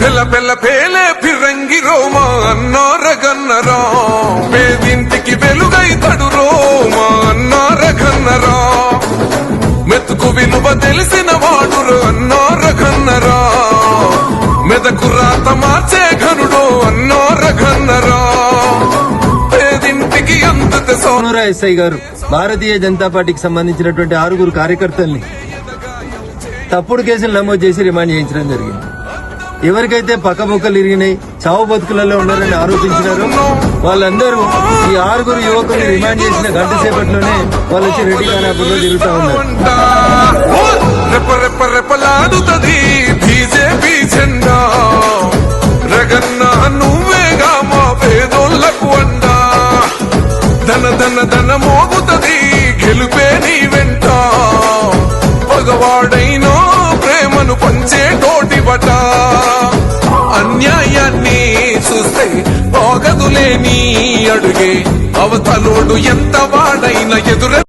పెళ్ళ పెళ్ళ పేలే ఫిరంగి రోమా అన్నారగన్నరా పేదింటికి వెలుగై తడు రోమా అన్నారగన్నరా మెతుకు విలువ తెలిసిన వాడురు అన్నారగన్నరా మెదకు రాత మార్చే ఘనుడు అన్నారగన్నరా పేదింటికి అంత సోనూరా ఎస్ఐ గారు భారతీయ జనతా పార్టీకి సంబంధించినటువంటి 6 కార్యకర్తల్ని తప్పుడు కేసులు నమోదు చేసి రిమాండ్ చేయించడం జరిగింది. ఎవరికైతే పక్కబొక్కలు ఇరిగినాయి, చావు బతుకులలో ఉన్నారని ఆరోపించినారో వాళ్ళందరూ ఈ 6 యువకుల్ని రిమాండ్ చేసిన గంట సేపట్లోనే వాళ్ళు వచ్చి రెడ్డి ఖానాపూర్లో తిరుగుతా ఉన్నారు. ధన మోగుతది గెలుపే నీ వెంట పగవాడైనో ప్రేమను పంచే తోటిబట అన్యాయాన్ని చూస్తే ఆగదులే నీ అడుగే అవతలోడు ఎంత వాడైన ఎదుర